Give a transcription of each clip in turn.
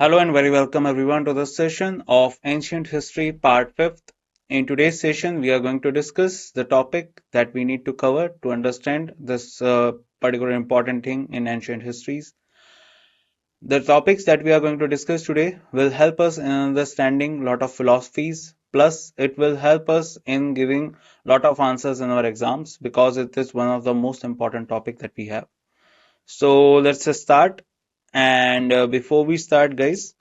Hello and very welcome everyone to this session of Ancient History Part 5th. In today's session, we are going to discuss the topic that we need to cover to understand this particular important thing in ancient histories. The topics that we are going to discuss today will help us in understanding a lot of philosophies, plus it will help us in giving a lot of answers in our exams because it is one of the most important topic that we have. So let's just start. And before we start, guys,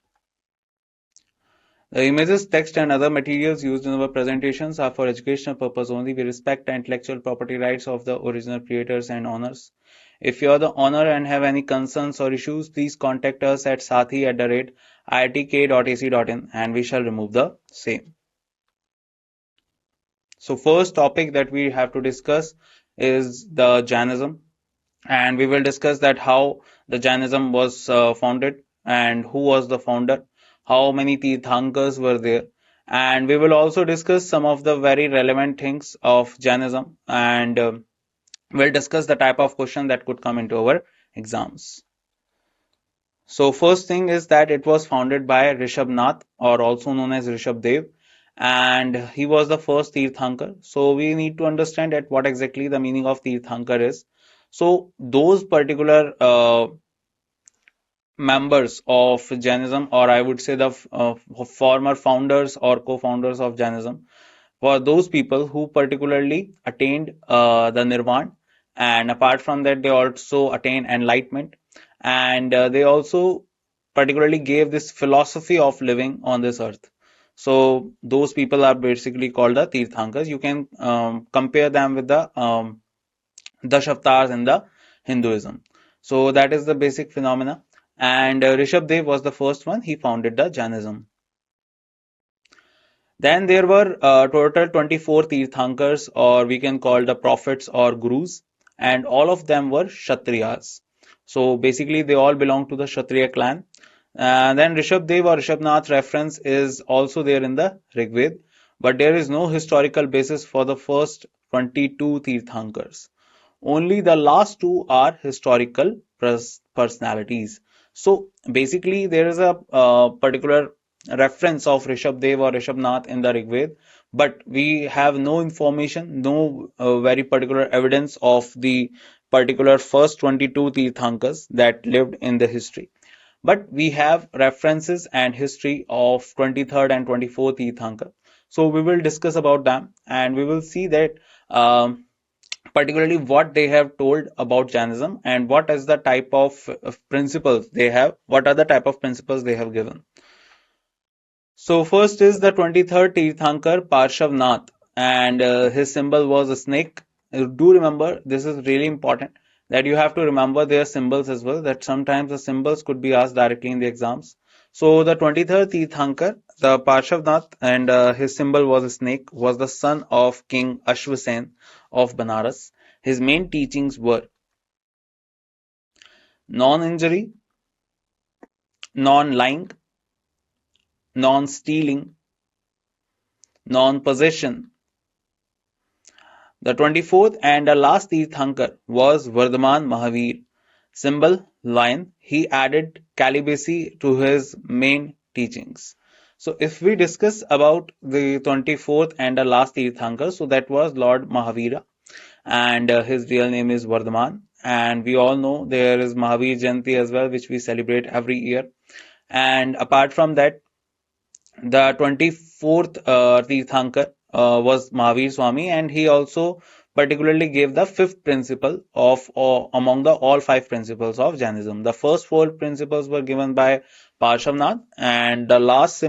the images, text, and other materials used in our presentations are for educational purpose only. We respect the intellectual property rights of the original creators and owners. If you are the owner and have any concerns or issues, please contact us at sathi@iitk.ac.in and we shall remove the same. So first topic that we have to discuss is the Jainism, and we will discuss that how the Jainism was founded and who was the founder, how many Tirthankars were there, and we will also discuss some of the very relevant things of Jainism, and we'll discuss the type of question that could come into our exams. So first thing is that it was founded by Rishabhnath, or also known as Rishabdev, and he was the first Tirthankar. So we need to understand at what exactly the meaning of Tirthankar is. So those particular members of Jainism, or I would say the former founders or co-founders of Jainism, were those people who particularly attained the Nirvana, and apart from that, they also attained enlightenment, and they also particularly gave this philosophy of living on this earth. So those people are basically called the Tirthankars. You can compare them with the Dashavatars in the Hinduism. So that is the basic phenomena. And Rishabdev was the first one. He founded the Jainism. Then there were total 24 Tirthankars, or we can call the prophets or gurus, and all of them were Kshatriyas. So basically, they all belong to the Kshatriya clan. Then Rishabdev or Rishabhnath reference is also there in the Rig Veda, but there is no historical basis for the first 22 Tirthankars. Only the last two are historical personalities. So basically, there is a particular reference of Rishabdev or Rishabhnath in the Rig Veda, but we have no information, no very particular evidence of the particular first 22 Tirthankars that lived in the history. But we have references and history of 23rd and 24th Tirthankar. So we will discuss about them, and we will see that particularly what they have told about Jainism and what is the type of principles they have, what are the type of principles they have given. So first is the 23rd Tirthankar Parshavnath, and his symbol was a snake. Do remember, this is really important that you have to remember their symbols as well, that sometimes the symbols could be asked directly in the exams. So the 23rd Tirthankar, the Parshavnath, and his symbol was a snake, was the son of King Ashvasen of Banaras. His main teachings were non-injury, non-lying, non-stealing, non-possession. The 24th and the last Tirthankar was Vardhaman Mahavir, symbol lion. He added celibacy to his main teachings. So if we discuss about the 24th and the last Tirthankar, so that was Lord Mahavira, and his real name is Vardhaman. And we all know there is Mahavir Jayanti as well, which we celebrate every year. And apart from that, the 24th Tirthankar was Mahavir Swami, and he also particularly gave the fifth principle of among the all five principles of Jainism. The first four principles were given by Parshavnath, and the last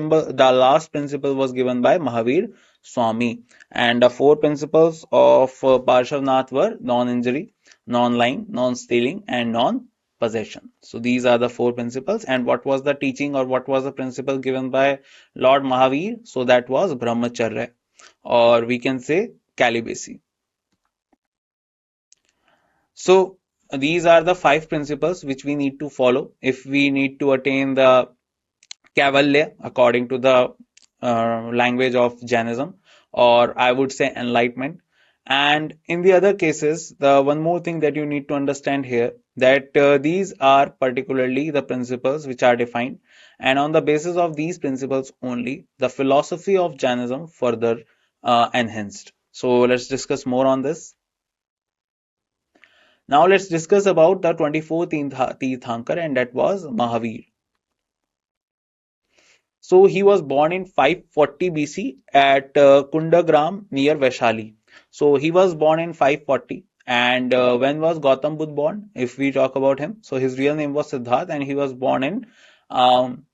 principle was given by Mahavir Swami. And the four principles of Parshavnath were non-injury, non-lying, non-stealing, and non-possession. So these are the four principles. And what was the teaching, or what was the principle given by Lord Mahavir? So that was Brahmacharya, or we can say celibacy. So these are the five principles which we need to follow if we need to attain the Kaivalya according to the language of Jainism, or I would say enlightenment. And in the other cases, the one more thing that you need to understand here, that these are particularly the principles which are defined, and on the basis of these principles only, the philosophy of Jainism further enhanced. So let's discuss more on this. Now let's discuss about the 24th Tirthankar, and that was Mahavir. So he was born in 540 BC at Kundagram near Vaishali. So he was born in 540. And when was Gautam Buddha born? If we talk about him, so his real name was Siddharth, and he was born in um,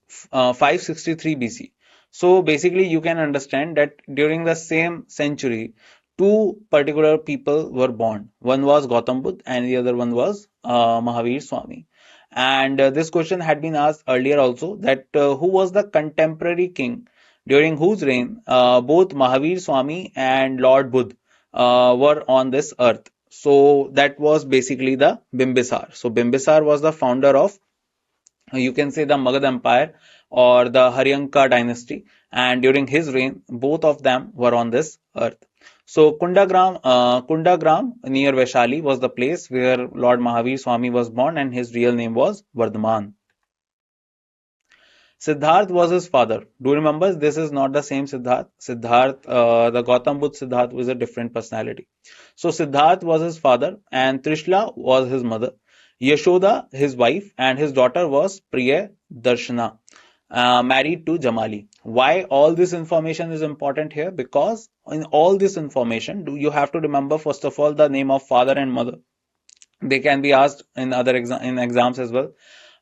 563 BC. So basically, you can understand that during the same century, two particular people were born. One was Gautam Buddha, and the other one was Mahavir Swami. And this question had been asked earlier also, that who was the contemporary king during whose reign both Mahavir Swami and Lord Buddha were on this earth. So that was basically the Bimbisar. So Bimbisar was the founder of, you can say, the Magadha Empire or the Haryanka dynasty, and during his reign, both of them were on this earth. So Kundagram near Vaishali was the place where Lord Mahavir Swami was born, and his real name was Vardhaman. Siddharth was his father. Do you remember, this is not the same Siddharth. The Gautam Buddha Siddharth was a different personality. So Siddharth was his father, and Trishla was his mother. Yashoda, his wife, and his daughter was Priya Darshana, married to Jamali. Why all this information is important here? Because in all this information, you have to remember first of all the name of father and mother. They can be asked in in exams as well.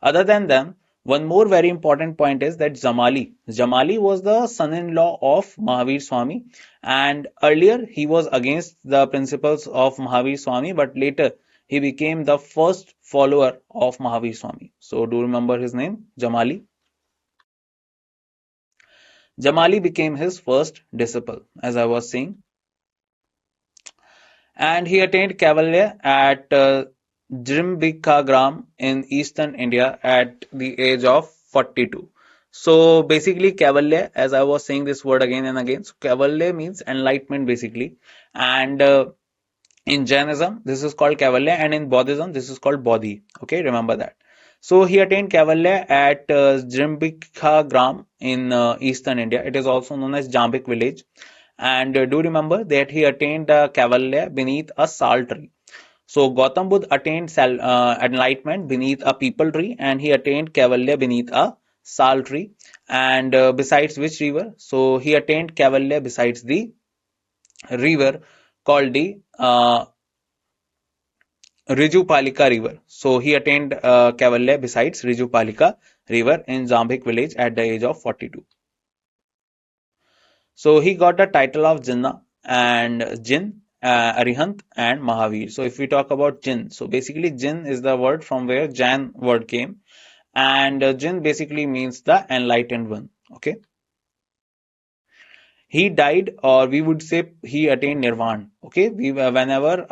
Other than them, one more very important point is that Jamali was the son-in-law of Mahavir Swami, and earlier he was against the principles of Mahavir Swami, but later he became the first follower of Mahavir Swami. So do remember his name, Jamali. Jamali became his first disciple, as I was saying, and he attained Cavalry at Jrimbikagram in eastern India at the age of 42. So basically, Cavalry, as I was saying this word again and again, so Cavalry means enlightenment basically, and in Jainism this is called Cavalry, and in Buddhism this is called Bodhi. Okay, remember that. So he attained Cavalry at Jrimbikagram in eastern India. It is also known as Jambik village. And do remember that he attained Cavalry beneath a sal tree. So Gautam Buddha attained enlightenment beneath a peepal tree, and he attained Cavalry beneath a sal tree. And besides which river? So he attained Cavalry besides the river called the Rijupalika river. So he attained Cavalry besides Rijupalika river in Jambik village at the age of 42. So he got the title of Jinnah and Jinn, Arihant and Mahavir. So if we talk about Jinn, so basically Jinn is the word from where Jain word came, and Jinn basically means the enlightened one. Okay, he died, or we would say he attained nirvana. Okay, whenever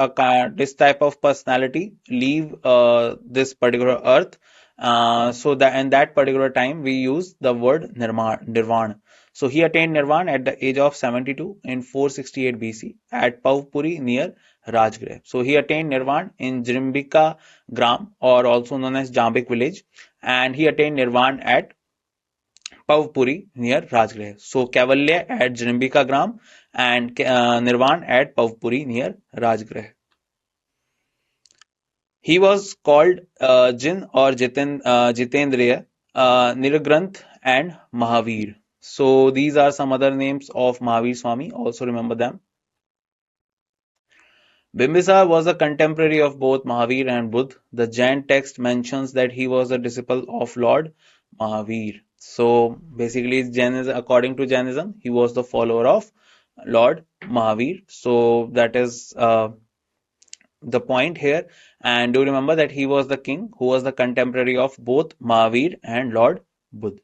this type of personality leave this particular earth, so that in that particular time we use the word nirvana. So he attained nirvana at the age of 72 in 468 BC at Pavpuri near Rajgrih. So he attained nirvana in Jrimbika Gram, or also known as Jambik village, and he attained nirvana at Pavpuri near Rajgrih. So Cavalry at Jrimbika Gram and Nirvan at Pavpuri near Rajgrih. He was called Jin or Jitendriya, Nirgranth and Mahavir. So these are some other names of Mahavir Swami. Also remember them. Bimbisar was a contemporary of both Mahavir and Buddha. The Jain text mentions that he was a disciple of Lord Mahavir. So basically, according to Jainism, he was the follower of Lord Mahavir. So that is the point here. And do remember that he was the king who was the contemporary of both Mahavir and Lord Buddha.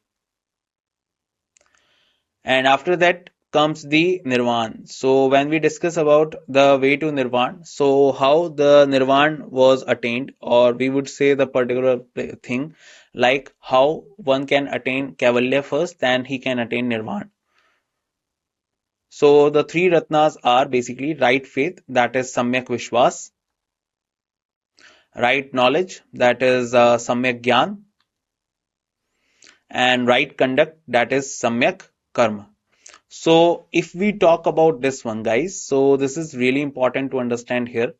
And after that comes the nirvana. So when we discuss about the way to nirvana, so how the nirvana was attained, or we would say the particular thing, like how one can attain Kaivalya first, then he can attain nirvana. So the three Ratnas are basically right faith, that is Samyak Vishwas, right knowledge, that is Samyak Gyan, and right conduct, that is Samyak Karma. So if we talk about this one, guys, so this is really important to understand here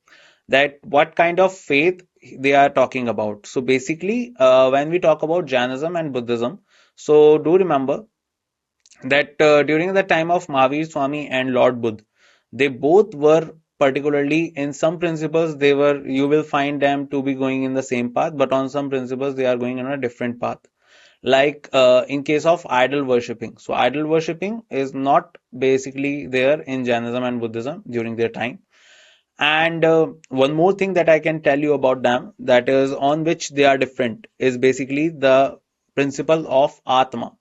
that what kind of faith they are talking about. So basically, when we talk about Jainism and Buddhism, so do remember that during the time of Mahavir Swami and Lord Buddha, they both were particularly in some principles they were, you will find them to be going in the same path, but on some principles they are going on a different path. Like in case of idol worshipping, so idol worshipping is not basically there in Jainism and Buddhism during their time. And one more thing that I can tell you about them, that is on which they are different, is basically the principle of Atma.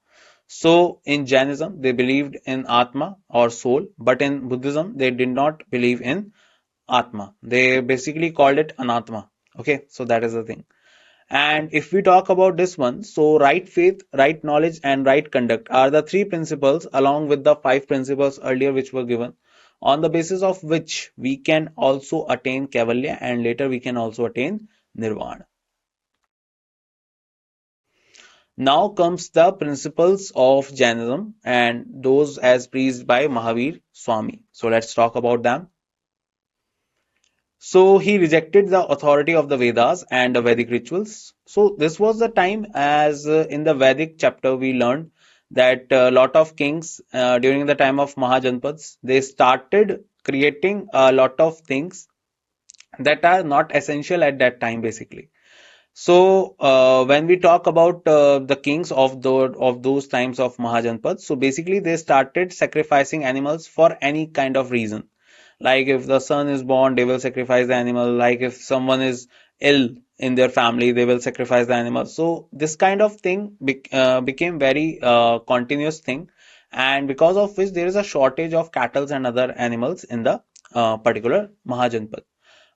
So in Jainism, they believed in Atma or soul, but in Buddhism, they did not believe in Atma. They basically called it Anatma. Okay, so that is the thing. And if we talk about this one, so right faith, right knowledge, and right conduct are the three principles along with the five principles earlier which were given, on the basis of which we can also attain Kaivalya and later we can also attain Nirvana. Now comes the principles of Jainism and those as preached by Mahavir Swami. So let's talk about them. So he rejected the authority of the Vedas and the Vedic rituals. So this was the time as in the Vedic chapter we learned that a lot of kings during the time of Mahajanapadas, they started creating a lot of things that are not essential at that time basically. So when we talk about the kings of those times of Mahajanapads, so basically they started sacrificing animals for any kind of reason. Like if the son is born, they will sacrifice the animal. Like if someone is ill in their family, they will sacrifice the animal. So this kind of thing became very continuous thing, and because of which there is a shortage of cattle and other animals in the particular Mahajanpad.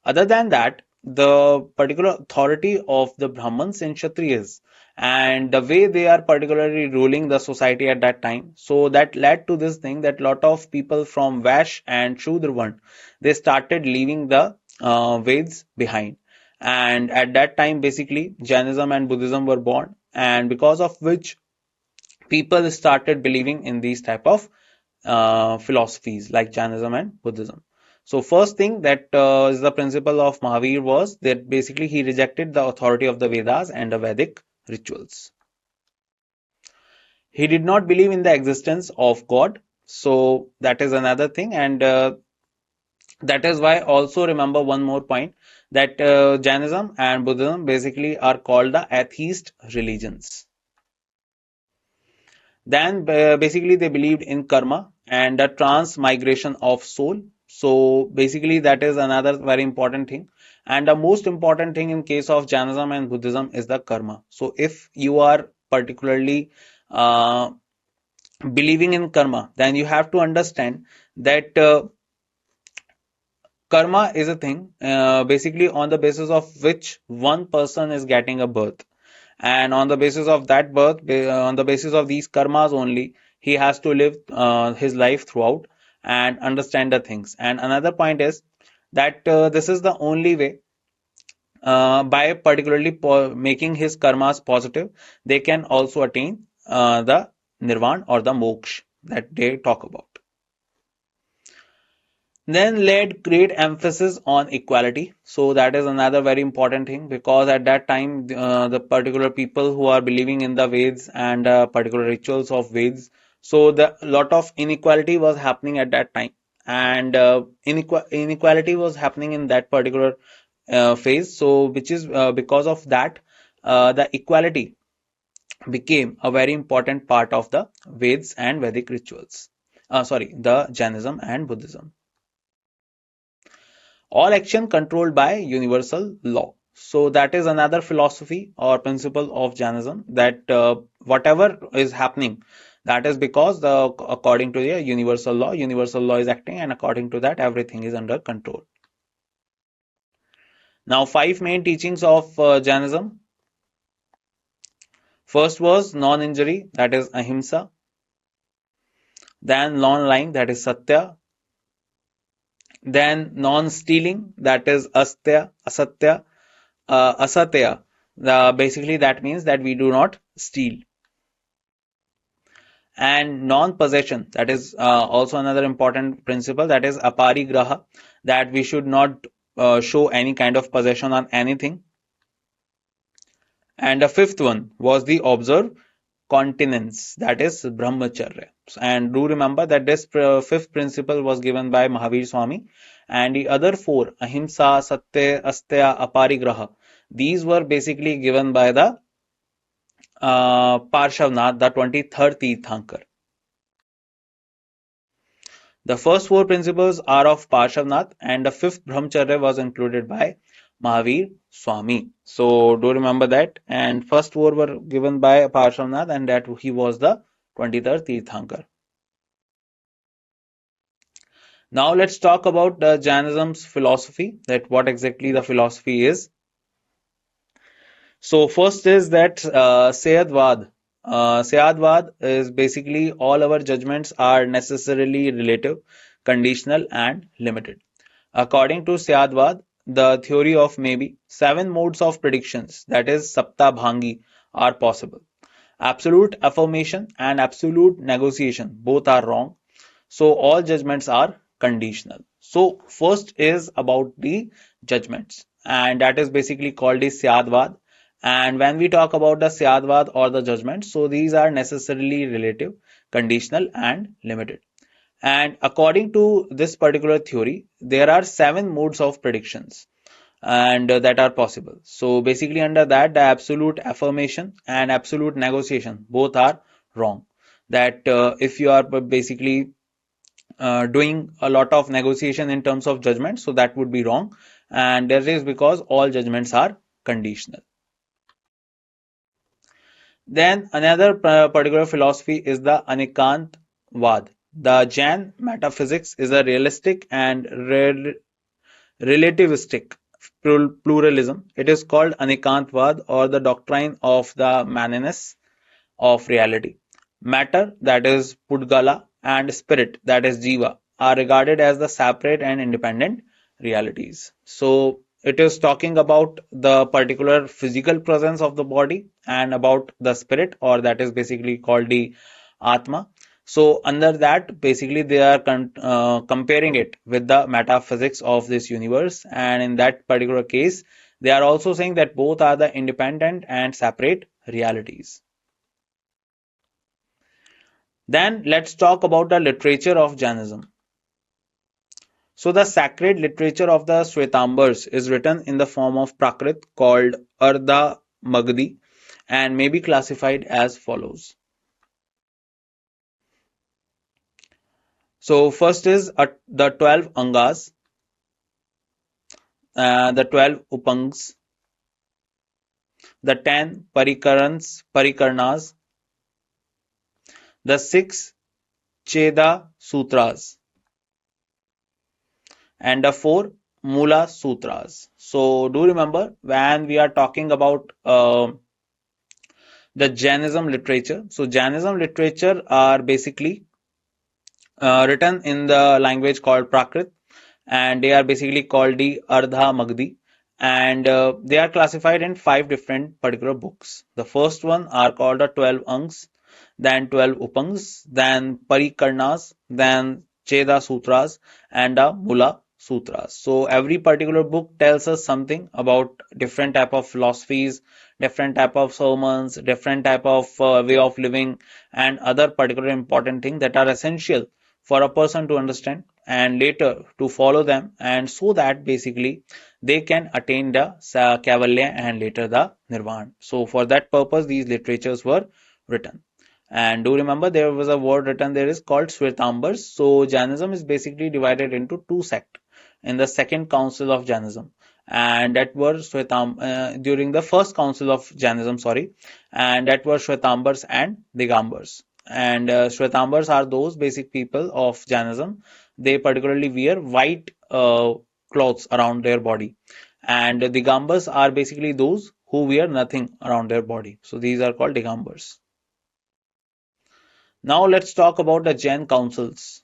Other than that, the particular authority of the Brahmins and Kshatriyas and the way they are particularly ruling the society at that time. So that led to this thing that lot of people from Vash and Shudravan, they started leaving the Veds behind. And at that time, basically, Jainism and Buddhism were born, and because of which people started believing in these type of philosophies like Jainism and Buddhism. So first thing that is the principle of Mahavir was that basically he rejected the authority of the Vedas and the Vedic rituals. He did not believe in the existence of God. So that is another thing, and that is why also remember one more point that Jainism and Buddhism basically are called the atheist religions. Then basically they believed in karma and the transmigration of soul. So basically that is another very important thing. And the most important thing in case of Jainism and Buddhism is the karma. So if you are particularly uh, believing in karma, then you have to understand that karma is a thing basically on the basis of which one person is getting a birth, and on the basis of that birth, on the basis of these karmas only, he has to live his life throughout and understand the things. And another point is that this is the only way, by particularly making his karmas positive, they can also attain the nirvana or the moksha that they talk about. Then laid great emphasis on equality. So that is another very important thing, because at that time the particular people who are believing in the Veds and particular rituals of Veds, so the lot of inequality was happening at that time, and inequality was happening in that particular phase. So which is because of that the equality became a very important part of the Veds and Vedic rituals. Sorry, the Jainism and Buddhism. All action controlled by universal law. So that is another philosophy or principle of Jainism, that whatever is happening, that is because according to the universal law is acting, and according to that everything is under control. Now five main teachings of Jainism. First was non-injury, that is ahimsa. Then non-lying, that is Satya. Then non-stealing, that is Asatya. Asatya, basically that means that we do not steal. And non-possession, that is also another important principle, that is aparigraha, that we should not show any kind of possession on anything. And the fifth one was the observe continence, that is brahmacharya. And do remember that this fifth principle was given by Mahavir Swami, and the other four, ahimsa, satya, astya, aparigraha, these were basically given by the Parshavnath, the 23rd Tirthankar. The first four principles are of Parshavnath, and the fifth Brahmacharya was included by Mahavir Swami. So do remember that. And first four were given by Parshavnath, and that he was the 23rd Tirthankar. Now let's talk about Jainism's philosophy, that what exactly the philosophy is. So first is that Sayadvad. Sayadvad is basically all our judgments are necessarily relative, conditional and limited. According to Sayadvad, the theory of maybe seven modes of predictions, that is Saptabhangi, are possible. Absolute affirmation and absolute negotiation both are wrong. So all judgments are conditional. So first is about the judgments, and that is basically called the Syadvad. And when we talk about the Syadvad or the judgment, so these are necessarily relative, conditional and limited. And according to this particular theory, there are seven modes of predictions and that are possible. So basically under that, the absolute affirmation and absolute negotiation both are wrong. That if you are basically doing a lot of negotiation in terms of judgment, so that would be wrong, and that is because all judgments are conditional. Then another particular philosophy is the Anikantvad. The Jain metaphysics is a realistic and relativistic pluralism. It is called Anikantvad, or the doctrine of the manliness of reality. Matter, that is Pudgala, and spirit, that is Jiva, are regarded as the separate and independent realities. So it is talking about the particular physical presence of the body and about the spirit, or that is basically called the Atma. So under that, basically they are comparing it with the metaphysics of this universe, and in that particular case, they are also saying that both are the independent and separate realities. Then let's talk about the literature of Jainism. So the sacred literature of the Shvetambars is written in the form of Prakrit called Ardha Magadi and may be classified as follows. So first is the 12 Angas, the 12 Upangs, the 10 Parikarnas, the 6 Cheda Sutras, and the 4 Mula Sutras. So do remember when we are talking about the Jainism literature. So Jainism literature are basically written in the language called Prakrit, and they are basically called the Ardha Magdi, and they are classified in 5 different particular books. The first one are called the 12 Angs, then 12 Upangs, then Parikarnas, then Cheda Sutras, and the Mula Sutras. So every particular book tells us something about different type of philosophies, different type of sermons, different type of way of living, and other particular important things that are essential for a person to understand and later to follow them, and so that basically they can attain the Kaivalya and later the Nirvana. So for that purpose these literatures were written. And do remember there was a word written there is called Shvetambars. So Jainism is basically divided into two sects in the second council of Jainism, and that were during the first council of Jainism, sorry, and that were Shvetambars and Digambars. And Shvetambars are those basic people of Jainism. They particularly wear white clothes around their body, and Digambars are basically those who wear nothing around their body. So these are called Digambars. Now let's talk about the Jain councils.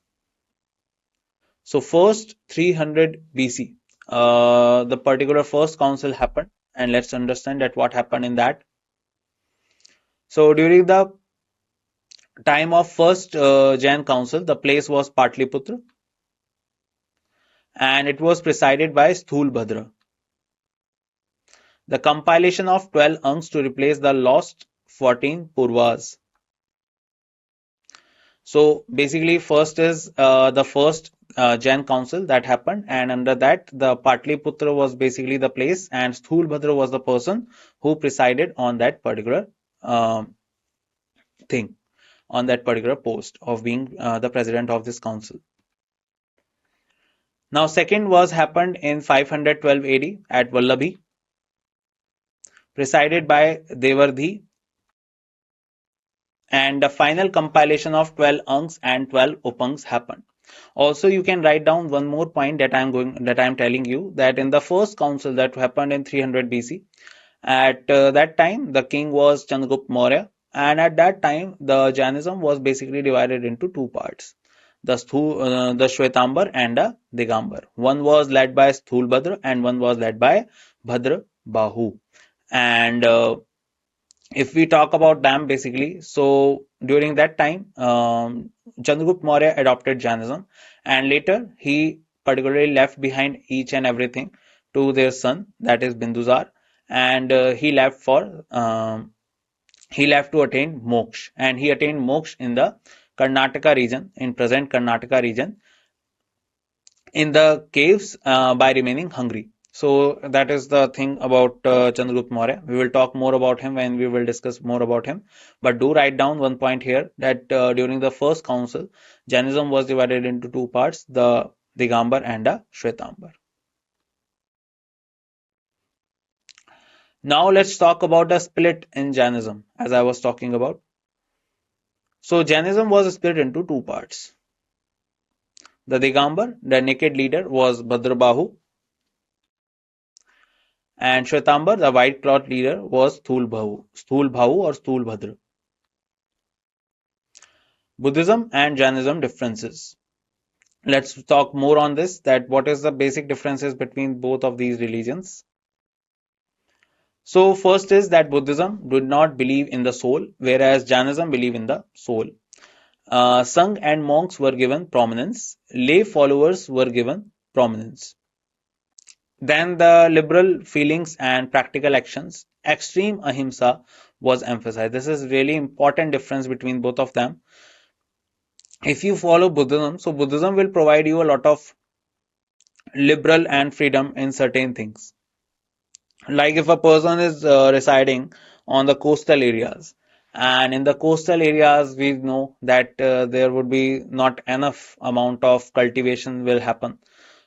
So first 300 BC, the particular first council happened, and let's understand that what happened in that. So during the time of first Jain council, the place was Patliputra, and it was presided by Sthulbhadra. The compilation of 12 anks to replace the lost 14 purvas. So basically, first is the first Jain council that happened, and under that, the Patliputra was basically the place, and Sthulbhadra was the person who presided on that particular um, thing, on that particular post of being the president of this council. Now, second was happened in 512 AD at Vallabhi, presided by Devardhi, and the final compilation of 12 anks and 12 upanks happened. Also, you can write down one more point that I'm telling you, that in the first council that happened in 300 BC, at that time the king was Chandragupta Maurya, and at that time the Jainism was basically divided into two parts, the Shwetambar and the Digambar. One was led by Sthulbhadra and one was led by Bhadra Bahu. And if we talk about them basically, so during that time, Chandragupta Maurya adopted Jainism, and later he particularly left behind each and everything to their son, that is Bindusar, and he left to attain moksha, and he attained moksha in the Karnataka region, in present Karnataka region, in the caves by remaining hungry. So that is the thing about Chandragupta Maurya. We will talk more about him when we will discuss more about him. But do write down one point here, that during the first council, Jainism was divided into two parts, the Digambar and the Shwetambar. Now let's talk about the split in Jainism, as I was talking about. So Jainism was split into two parts. The Digambar, the naked leader, was Bhadrabahu, and Shwetambar, the white cloth leader, was Sthulbhahu or Sthulbhadra. Buddhism and Jainism differences. Let's talk more on this, that what is the basic differences between both of these religions. So first is that Buddhism did not believe in the soul, whereas Jainism believe in the soul. Sangh and monks were given prominence. Lay followers were given prominence. Then the liberal feelings and practical actions. Extreme ahimsa was emphasized. This is really important difference between both of them. If you follow Buddhism, so Buddhism will provide you a lot of liberal and freedom in certain things. Like if a person is residing on the coastal areas, and in the coastal areas we know that there would be not enough amount of cultivation will happen.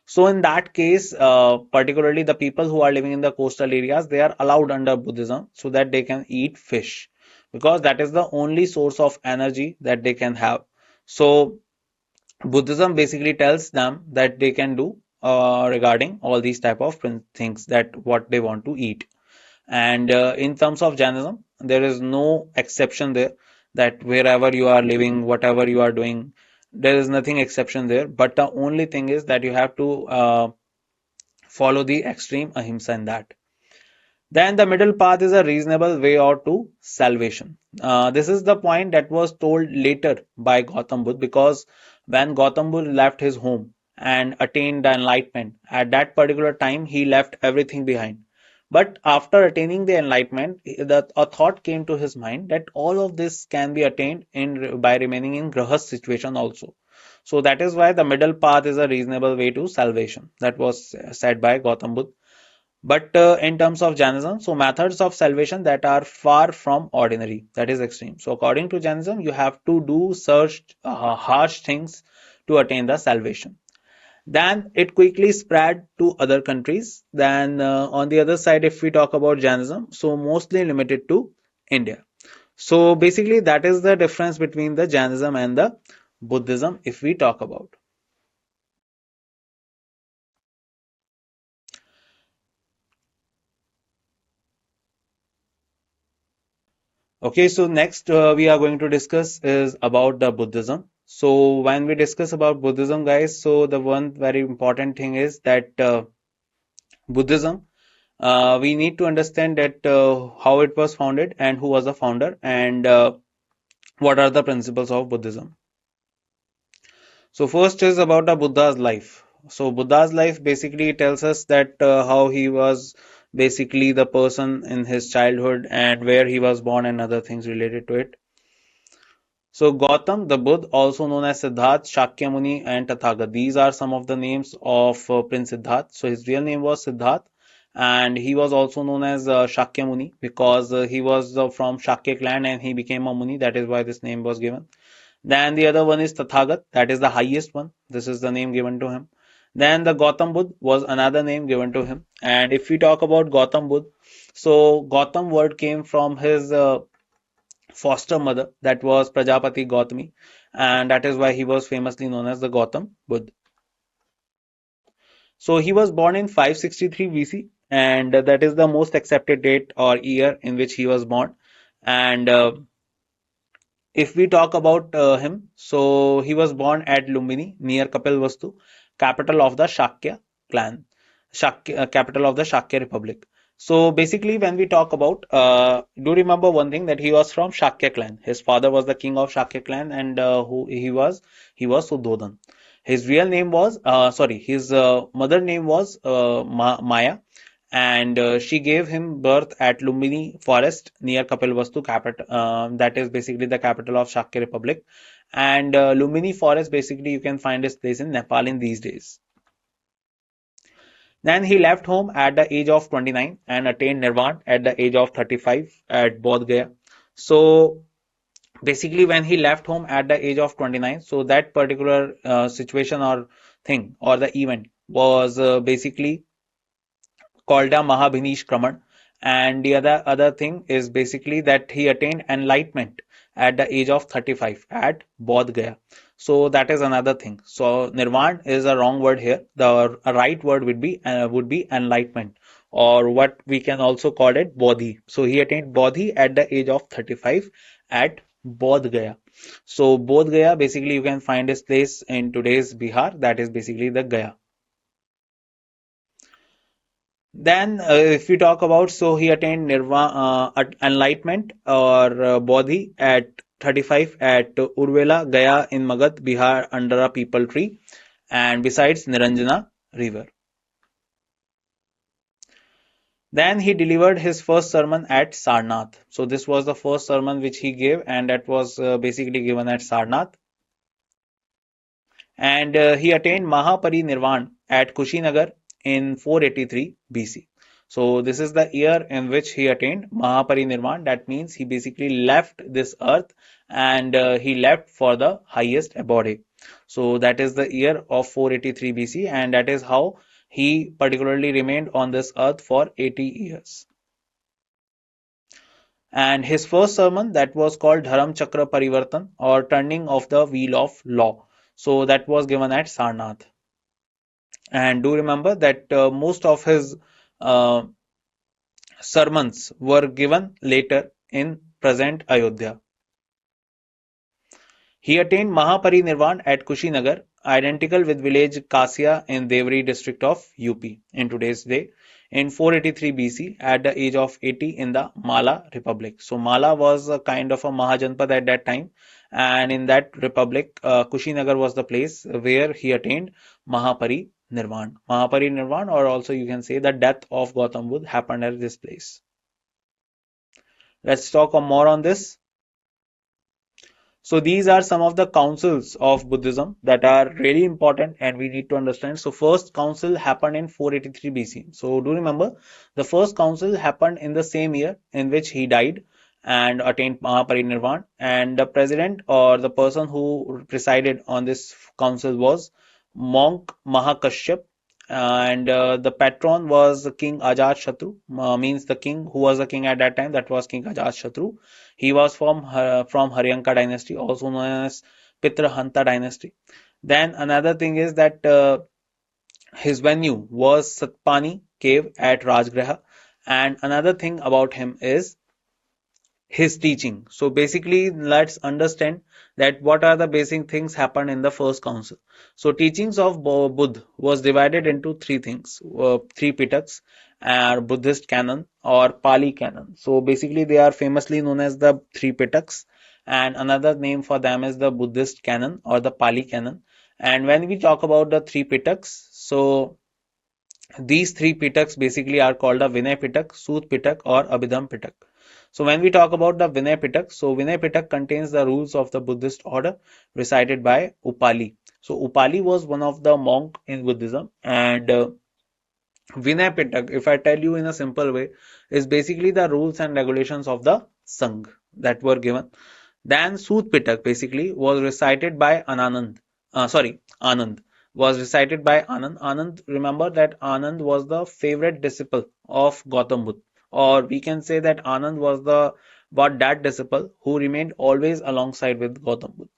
So in that case, particularly the people who are living in the coastal areas, they are allowed under Buddhism so that they can eat fish, because that is the only source of energy that they can have. So Buddhism basically tells them that they can do regarding all these type of things, that what they want to eat. And in terms of Jainism, there is no exception there, that wherever you are living, whatever you are doing, there is nothing exception there. But the only thing is that you have to follow the extreme ahimsa in that. Then the middle path is a reasonable way out to salvation. This is the point that was told later by Gautam Buddha, because when Gautam Buddha left his home and attained the enlightenment, at that particular time he left everything behind. But after attaining the enlightenment, a thought came to his mind that all of this can be attained by remaining in grahast situation also. So that is why the middle path is a reasonable way to salvation. That was said by Gautam Buddha. But in terms of Jainism, so methods of salvation that are far from ordinary, that is extreme. So according to Jainism, you have to do such harsh things to attain the salvation. Then it quickly spread to other countries. Then on the other side, if we talk about Jainism, so mostly limited to India. So basically, that is the difference between the Jainism and the Buddhism if we talk about. Okay, so next we are going to discuss is about the Buddhism. So when we discuss about Buddhism, guys, so the one very important thing is that Buddhism, we need to understand that how it was founded and who was the founder and what are the principles of Buddhism. So first is about the Buddha's life. So Buddha's life basically tells us that how he was basically the person in his childhood and where he was born and other things related to it. So Gautam, the Buddha, also known as Siddharth, Shakyamuni, and Tathagat. These are some of the names of Prince Siddharth. So his real name was Siddharth, and he was also known as Shakyamuni because he was from Shakya clan and he became a Muni. That is why this name was given. Then the other one is Tathagat, that is the highest one. This is the name given to him. Then the Gautam Buddha was another name given to him. And if we talk about Gautam Buddha, so Gautam word came from his foster mother, that was Prajapati Gautami, and that is why he was famously known as the Gautam Buddha. So he was born in 563 BC, and that is the most accepted date or year in which he was born. And if we talk about him, so he was born at Lumbini near Kapilvastu, capital of the Shakya clan, capital of the Shakya Republic. So basically, when we talk about, do remember one thing that he was from Shakya clan. His father was the king of Shakya clan, and who he was Suddhodan. His real name was, sorry, his mother name was Maya, and she gave him birth at Lumbini forest near Kapilvastu capital. That is basically the capital of Shakya Republic. And Lumbini forest basically you can find this place in Nepal in these days. Then he left home at the age of 29 and attained Nirvana at the age of 35 at Bodh Gaya. So basically when he left home at the age of 29, so that particular situation or thing or the event was basically called a Mahabhinishkraman. And the other thing is basically that he attained enlightenment at the age of 35 at Bodh Gaya. So that is another thing. So Nirvana is a wrong word here. The right word would be enlightenment, or what we can also call it Bodhi. So he attained Bodhi at the age of 35 at Bodh Gaya. So Bodh Gaya basically you can find this place in today's Bihar. That is basically the Gaya. Then, if we talk about, so he attained nirvana, enlightenment or bodhi at 35 at Urvela, Gaya in Magadha, Bihar, under a peepal tree, and besides Niranjana river. Then he delivered his first sermon at Sarnath. So this was the first sermon which he gave, and that was basically given at Sarnath. And he attained Mahaparinirvan at Kushinagar in 483 BC. So this is the year in which he attained Mahaparinirvan. That means he basically left this earth and he left for the highest abode. So that is the year of 483 BC, and that is how he particularly remained on this earth for 80 years. And his first sermon that was called Dharam Chakra Parivartan, or turning of the wheel of law. So that was given at Sarnath. And do remember that most of his uh, sermons were given later in present Ayodhya. He attained Mahaparinirvan at Kushinagar, identical with village Kasia in Devri district of UP in today's day, in 483 BC at the age of 80 in the Mala Republic. So Mala was a kind of a Mahajanpad at that time, and in that republic, Kushinagar was the place where he attained Mahaparinirvan. Mahaparinirvan, or also you can say the death of Gautam Buddha, happened at this place. Let's talk more on this. So these are some of the councils of Buddhism that are really important and we need to understand. So first council happened in 483 BC. So do remember the first council happened in the same year in which he died and attained Mahaparinirvan, and the president or the person who presided on this council was monk Mahakashyap, and the patron was King Ajatashatru, means the king who was the king at that time, that was King Ajatashatru. He was from Haryanka dynasty, also known as Pitrahanta dynasty. Then another thing is that his venue was Satpani cave at Rajgraha, and another thing about him is his teaching. So basically, let's understand that what are the basic things happened in the first council. So teachings of Buddha was divided into three things, three pitaks, Buddhist canon or Pali canon. So basically, they are famously known as the three pitaks, and another name for them is the Buddhist canon or the Pali canon. And when we talk about the three pitaks, so these three pitaks basically are called a Vinay Pitak, Sut Pitak, or Abhidham Pitak. So when we talk about the Vinay Pitak, so Vinay Pitak contains the rules of the Buddhist order recited by Upali. So Upali was one of the monk in Buddhism, and Vinay Pitak, if I tell you in a simple way, is basically the rules and regulations of the Sangh that were given. Then Sut Pitak basically was recited by Anand was recited by Anand. Anand, remember that Anand was the favorite disciple of Gautam Buddha, or we can say that Anand was the but that disciple who remained always alongside with Gautam Buddha.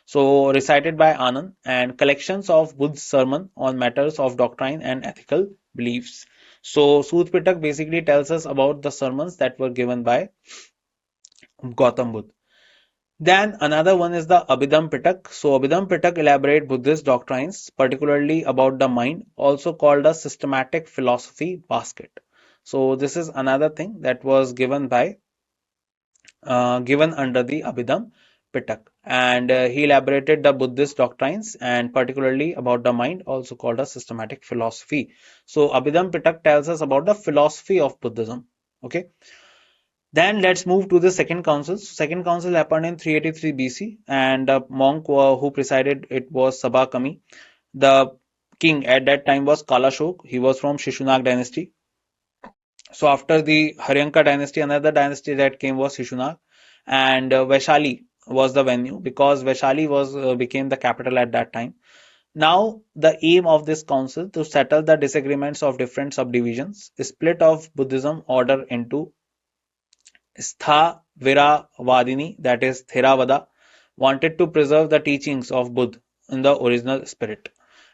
So recited by Anand and collections of Buddha's sermon on matters of doctrine and ethical beliefs. So Sut Pitak basically tells us about the sermons that were given by Gautam Buddha. Then another one is the Abhidham Pitak. So Abhidham Pitak elaborate Buddhist doctrines, particularly about the mind, also called a systematic philosophy basket. So this is another thing that was given under the Abhidham Pitak, and he elaborated the Buddhist doctrines and particularly about the mind, also called a systematic philosophy. So Abhidham Pitak tells us about the philosophy of Buddhism. Okay. Then let's move to the second council. Second council happened in 383 BC, and the monk who presided it was Sabakami. The king at that time was Kalashok. He was from Shishunag dynasty. So after the Haryanka dynasty, another dynasty that came was Shishunag, and Vaishali was the venue because Vaishali was became the capital at that time. Now, the aim of this council to settle the disagreements of different subdivisions, split of Buddhism order into Sthaviravadini, that is Theravada, wanted to preserve the teachings of Buddha in the original spirit.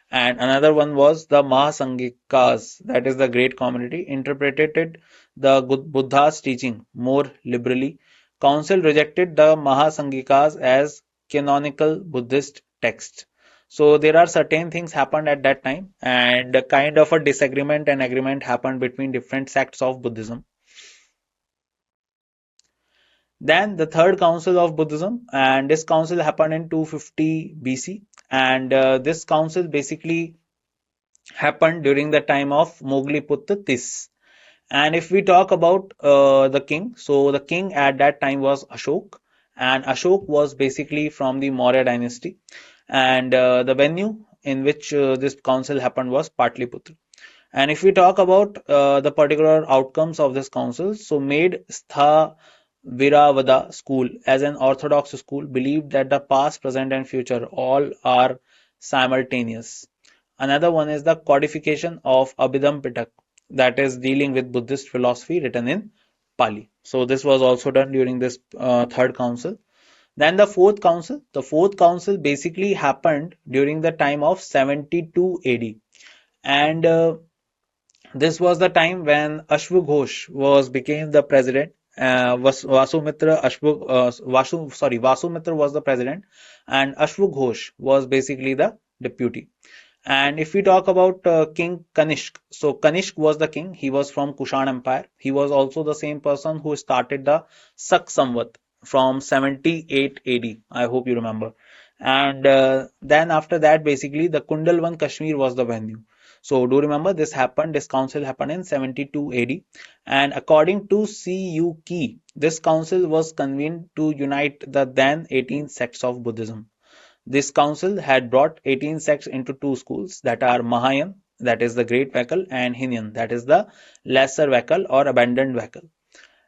And another one was the Mahasangikas, that is the great community, interpreted the Buddha's teaching more liberally. Council rejected the Mahasangikas as canonical Buddhist text. So there are certain things happened at that time, and a kind of a disagreement and agreement happened between different sects of Buddhism. Then the third council of Buddhism, and this council happened in 250 BC, and this council basically happened during the time of Mogliputra Tis. And if we talk about the king, so the king at that time was Ashok, and Ashok was basically from the Maurya dynasty, and the venue in which this council happened was Patliputra. And if we talk about the particular outcomes of this council, so made Viravada school as an orthodox school believed that the past, present, and future all are simultaneous. Another one is the codification of Abhidham Pitak, that is dealing with Buddhist philosophy written in Pali. So this was also done during this third council. Then the fourth council basically happened during the time of 72 AD, and this was the time when Ashwaghosh was became the president. Vasumitra was the president, and Ashwaghosh was basically the deputy. And if we talk about King Kanishk, so Kanishk was the king. He was from Kushan Empire. He was also the same person who started the Sak Samvat from 78 AD. I hope you remember. And then after that, basically, the Kundalwan Kashmir was the venue. So do remember this council happened in 72 AD. And according to C.U. Key, this council was convened to unite the then 18 sects of Buddhism. This council had brought 18 sects into two schools, that are Mahayan, that is the great vehicle, and Hinian, that is the lesser vehicle or abandoned vehicle.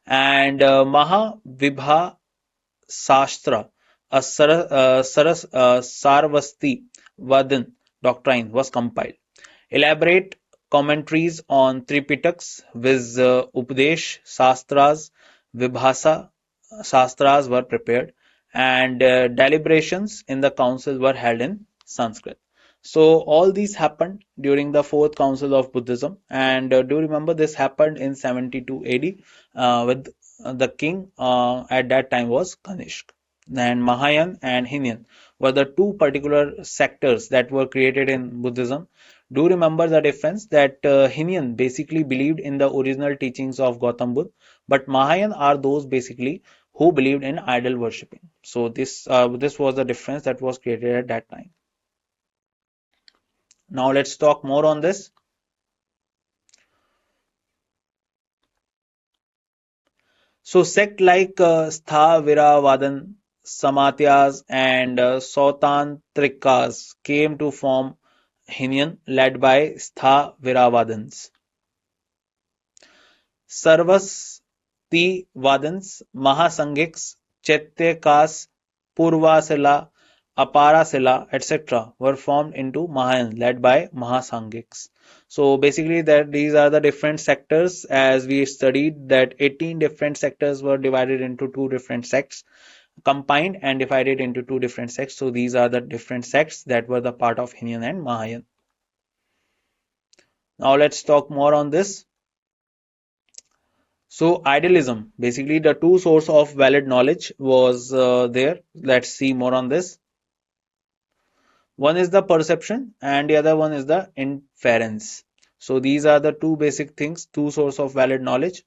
And Mahavibha Sastra, a Sarvasti Vadan doctrine was compiled. Elaborate commentaries on Tripitaks with Upadesh Shastras, Vibhasa Shastras were prepared, and deliberations in the council were held in Sanskrit. So all these happened during the fourth council of Buddhism, and do remember this happened in 72 AD with the king at that time was Kanishk. And Mahayan and Hinyan were the two particular sectors that were created in Buddhism. Do remember the difference that Hinyan basically believed in the original teachings of Gautam Buddha, but Mahayan are those basically who believed in idol worshipping. So this was the difference that was created at that time. Now let's talk more on this. So sect like Sthaviravadan, Samatyas and Sautantrikas came to form Hinyan led by Sthaviravadans. Sarvastivadans, Mahasangiks, Chaityakas, Purvasila, Aparasila, etc. were formed into Mahayan led by Mahasangiks. So basically that these are the different sectors. As we studied that 18 different sectors were divided into two different sects, combined and divided into two different sects. So these are the different sects that were the part of Hinyan and Mahayan. Now let's talk more on this. So idealism, basically the two source of valid knowledge was there. Let's see more on this. One is the perception and the other one is the inference. So these are the two basic things, two source of valid knowledge.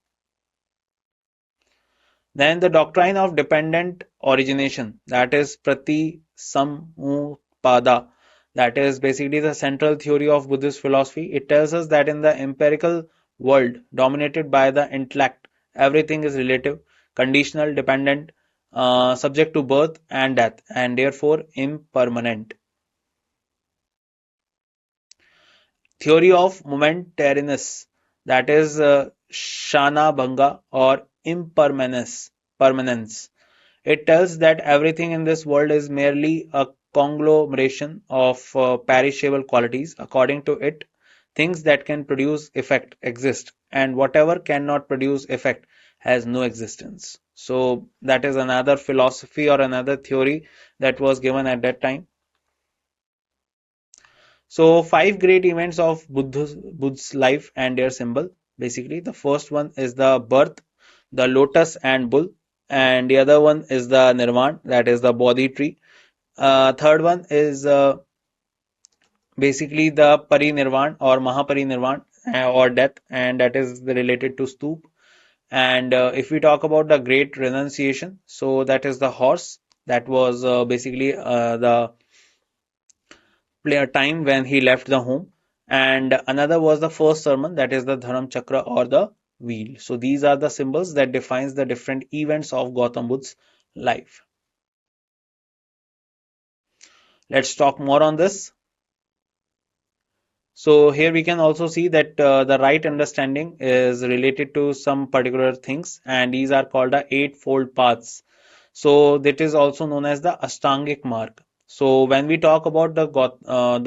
Then the doctrine of dependent origination, that is Prati Samutpada, that is basically the central theory of Buddhist philosophy. It tells us that in the empirical world dominated by the intellect, everything is relative, conditional, dependent, subject to birth and death, and therefore impermanent. Theory of momentariness, that is Shana Bhanga or impermanence. Permanence. It tells that everything in this world is merely a conglomeration of perishable qualities. According to it, things that can produce effect exist, and whatever cannot produce effect has no existence. So that is another philosophy or another theory that was given at that time. So five great events of Buddha's life and their symbol. Basically, the first one is the birth, the lotus and bull, and the other one is the nirvana, that is the bodhi tree. Third one is basically the parinirvana or mahaparinirvana or death, and that is related to stup. And if we talk about the great renunciation, so that is the horse. That was basically the time when he left the home. And another was the first sermon, that is the Dharam Chakra or the wheel. So these are the symbols that defines the different events of Gautam Buddha's life. Let's talk more on this. So here we can also see that the right understanding is related to some particular things, and these are called the eightfold paths. So that is also known as the Ashtangic mark. So when we talk about the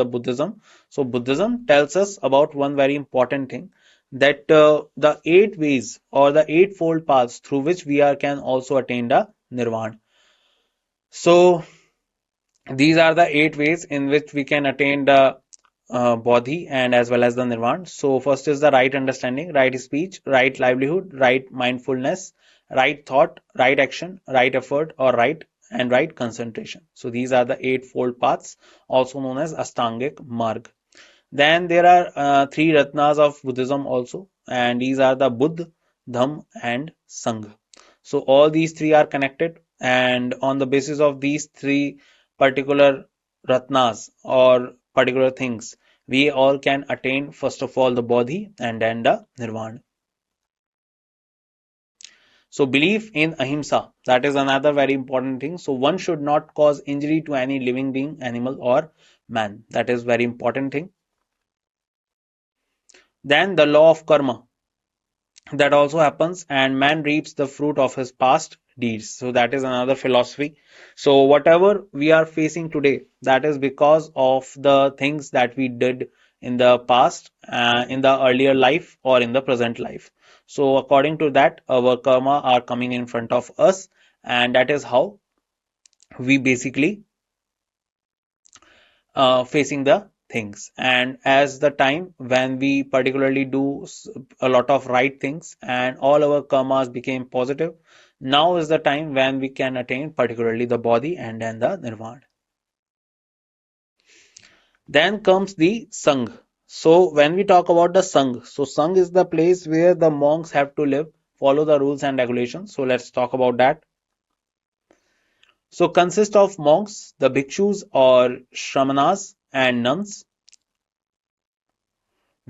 Buddhism, so Buddhism tells us about one very important thing, that the eight ways or the eightfold paths through which we are can also attain the nirvana. So these are the eight ways in which we can attain the bodhi and as well as the nirvana. So first is the right understanding, right speech, right livelihood, right mindfulness, right thought, right action, right effort or right and right concentration. So these are the eightfold paths, also known as Ashtangic Marg. Then there are three Ratnas of Buddhism also, and these are the Buddha, Dham, and Sangha. So all these three are connected, and on the basis of these three particular Ratnas or particular things, we all can attain first of all the Bodhi and then the Nirvana. So belief in ahimsa, that is another very important thing. So one should not cause injury to any living being, animal or man. That is very important thing. Then the law of karma, that also happens, and man reaps the fruit of his past deeds. So that is another philosophy. So whatever we are facing today, that is because of the things that we did in the past, in the earlier life or in the present life. So according to that, our karma are coming in front of us, and that is how we basically facing the things. And as the time when we particularly do a lot of right things and all our karmas became positive, now is the time when we can attain particularly the body and then the nirvana. Then comes the Sangh. So when we talk about the Sangh, so Sangh is the place where the monks have to live, follow the rules and regulations. So let's talk about that. So consist of monks, the bhikshus or shramanas and nuns.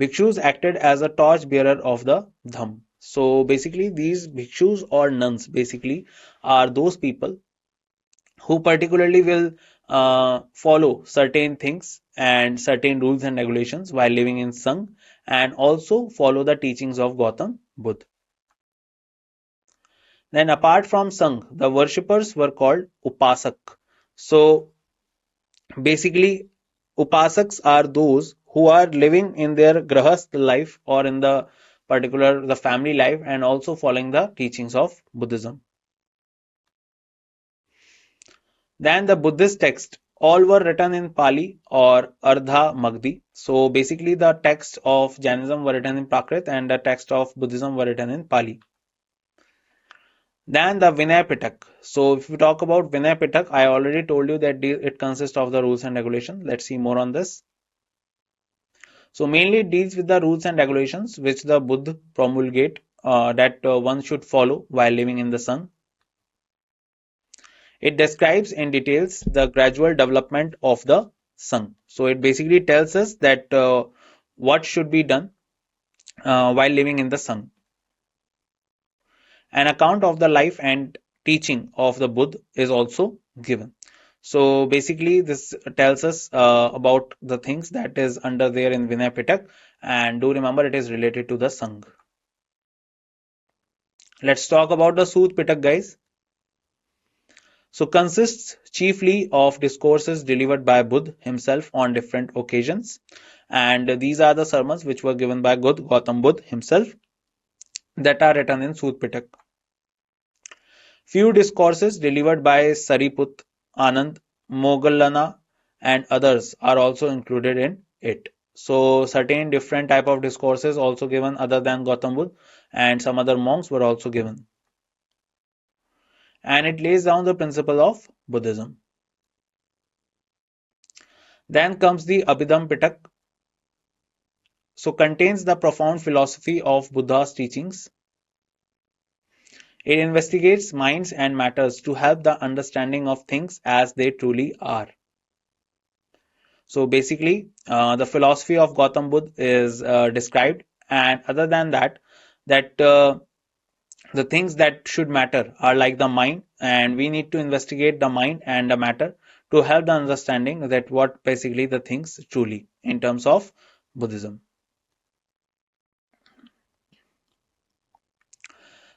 Bhikshus acted as a torch bearer of the dham. So basically these bhikshus or nuns basically are those people who particularly will follow certain things and certain rules and regulations while living in Sangh, and also follow the teachings of Gautam Buddha. Then apart from Sangh, the worshippers were called Upasak. So basically Upasaks are those who are living in their grahast life or in the particular the family life and also following the teachings of Buddhism. Then the Buddhist text, all were written in Pali or Ardha Magdi. So basically the text of Jainism were written in Prakrit and the text of Buddhism were written in Pali. Then the Vinay Pitak. So if we talk about Vinay Pitak, I already told you that it consists of the rules and regulations. Let's see more on this. So mainly it deals with the rules and regulations which the Buddha promulgate that one should follow while living in the Sangh. It describes in details the gradual development of the Sangh. So it basically tells us that what should be done while living in the Sangh. An account of the life and teaching of the Buddha is also given. So basically this tells us about the things that is under there in Vinay Pitak, and do remember it is related to the Sangh. Let's talk about the Sut Pitak, guys. So consists chiefly of discourses delivered by Buddha himself on different occasions, and these are the sermons which were given by Gautam Buddha himself that are written in Sut Pitak. Few discourses delivered by Sariput, Anand, Moggallana and others are also included in it. So certain different type of discourses also given other than Gautam Buddha, and some other monks were also given. And it lays down the principle of Buddhism. Then comes the Abhidham Pitak. So contains the profound philosophy of Buddha's teachings. It investigates minds and matters to help the understanding of things as they truly are. So basically, the philosophy of Gautam Buddha is described, and other than that, the things that should matter are like the mind, and we need to investigate the mind and the matter to help the understanding that what basically the things truly in terms of Buddhism.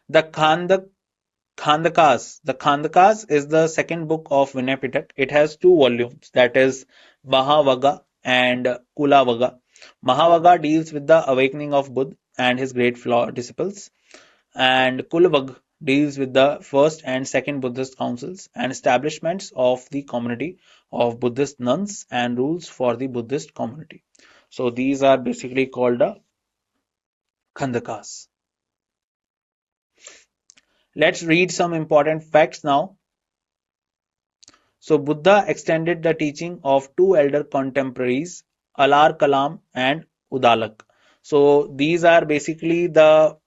The Khandakas. The Khandakas is the second book of Vinay Pitak. It has two volumes, that is Mahavagga and Kulavagga. Mahavagga deals with the awakening of Buddha and his great disciples, and Kulavagga deals with the first and second Buddhist councils and establishments of the community of Buddhist nuns and rules for the Buddhist community. So these are basically called the Khandakas. Let's read some important facts now. So Buddha extended the teaching of two elder contemporaries, Alar Kalam and Udalak. So these are basically the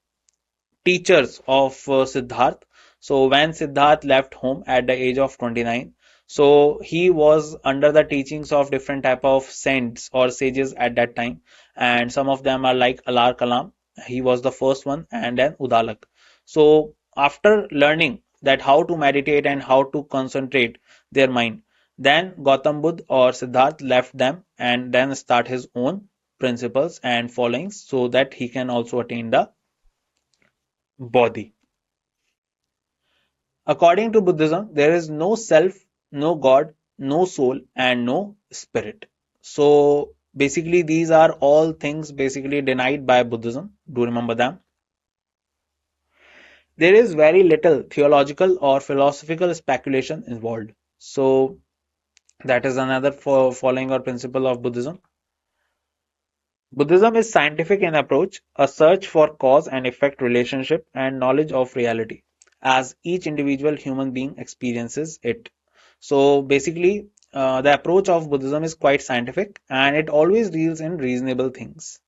teachers of Siddharth. So when Siddharth left home at the age of 29, so he was under the teachings of different type of saints or sages at that time, and some of them are like Alar Kalam. He was the first one, and then Udalak. So after learning that how to meditate and how to concentrate their mind, then Gautam Buddha or Siddharth left them and then start his own principles and followings so that he can also attain the body. According to Buddhism, there is no self, no God, no soul, and no spirit. So basically, these are all things basically denied by Buddhism. Do remember them. There is very little theological or philosophical speculation involved. So that is another following or principle of Buddhism. Buddhism is scientific in approach, a search for cause and effect relationship and knowledge of reality as each individual human being experiences it. So basically, the approach of Buddhism is quite scientific and it always deals in reasonable things.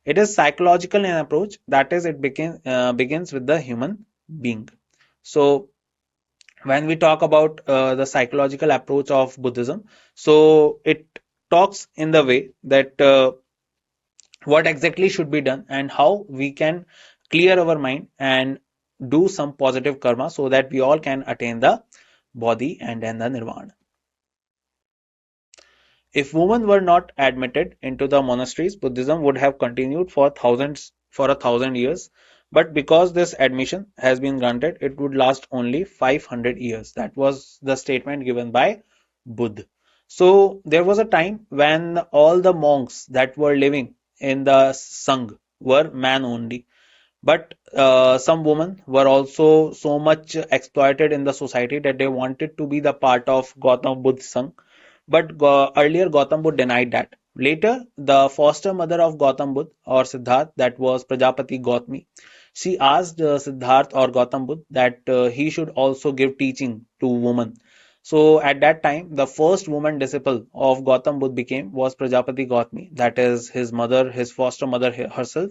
It is psychological in approach, that is, it begins with the human being. So when we talk about the psychological approach of Buddhism, so it talks in the way that what exactly should be done and how we can clear our mind and do some positive karma so that we all can attain the bodhi and then the nirvana. If women were not admitted into the monasteries, Buddhism would have continued for 1,000 years. But because this admission has been granted, it would last only 500 years. That was the statement given by Buddha. So there was a time when all the monks that were living in the Sangh were men only. But some women were also so much exploited in the society that they wanted to be the part of Gautam Buddha Sangh. But earlier Gautam Buddha denied that. Later, the foster mother of Gautam Buddha or Siddharth, that was Prajapati Gautami, she asked Siddharth or Gautam Buddha that he should also give teaching to women. So at that time, the first woman disciple of Gautam Buddha became was Prajapati Gautami, that is his mother, his foster mother herself.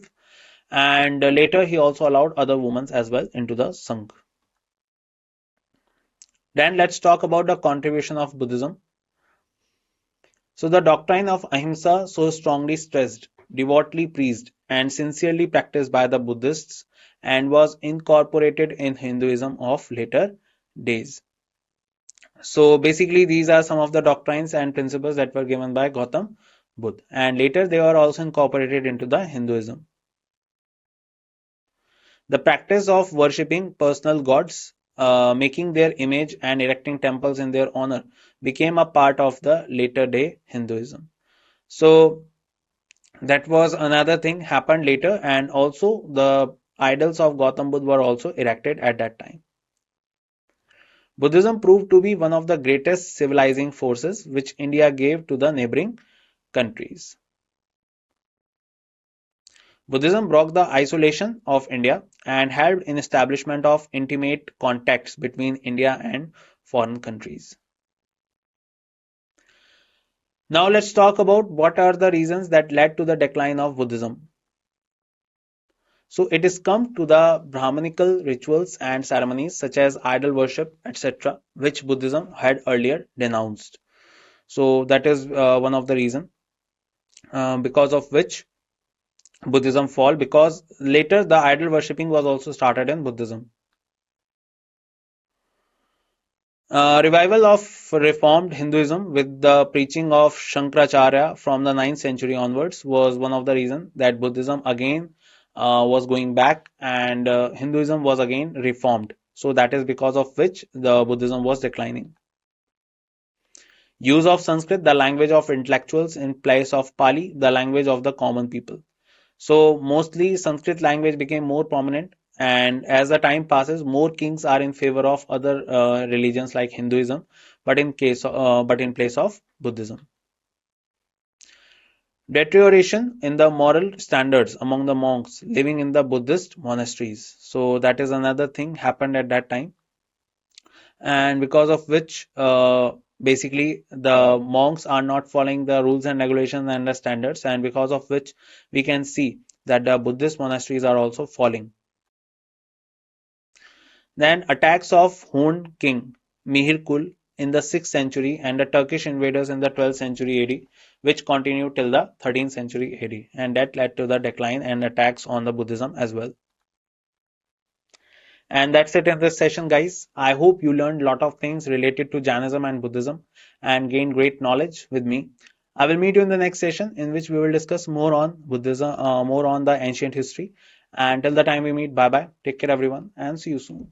And later he also allowed other women as well into the Sangh. Then let's talk about the contribution of Buddhism. So the doctrine of ahimsa, so strongly stressed, devotedly preached, and sincerely practiced by the Buddhists, and was incorporated in Hinduism of later days. So basically, these are some of the doctrines and principles that were given by Gautam Buddha, and later they were also incorporated into the Hinduism. The practice of worshipping personal gods, making their image and erecting temples in their honor became a part of the later day Hinduism. So that was another thing happened later, and also the idols of Gautam Buddha were also erected at that time. Buddhism proved to be one of the greatest civilizing forces which India gave to the neighboring countries. Buddhism broke the isolation of India and helped in establishment of intimate contacts between India and foreign countries. Now let's talk about what are the reasons that led to the decline of Buddhism. So it is come to the Brahmanical rituals and ceremonies such as idol worship, etc., which Buddhism had earlier denounced. So that is one of the reason because of which Buddhism fall, because later the idol worshipping was also started in Buddhism. Revival of reformed Hinduism with the preaching of Shankaracharya from the 9th century onwards was one of the reasons that Buddhism again was going back and Hinduism was again reformed. So that is because of which the Buddhism was declining. Use of Sanskrit, the language of intellectuals, in place of Pali, the language of the common people. So mostly Sanskrit language became more prominent, and as the time passes, more kings are in favor of other religions like Hinduism, but in place of Buddhism. Deterioration in the moral standards among the monks living in the Buddhist monasteries. So that is another thing happened at that time, and because of which basically the monks are not following the rules and regulations and the standards, and because of which we can see that the Buddhist monasteries are also falling. Then attacks of Hun king Mihirkul in the 6th century and the Turkish invaders in the 12th century AD, which continued till the 13th century AD, and that led to the decline and attacks on the Buddhism as well. And that's it in this session, guys. I hope you learned a lot of things related to Jainism and Buddhism and gained great knowledge with me. I will meet you in the next session in which we will discuss more on Buddhism, more on the ancient history. And till the time we meet, bye bye. Take care, everyone, and see you soon.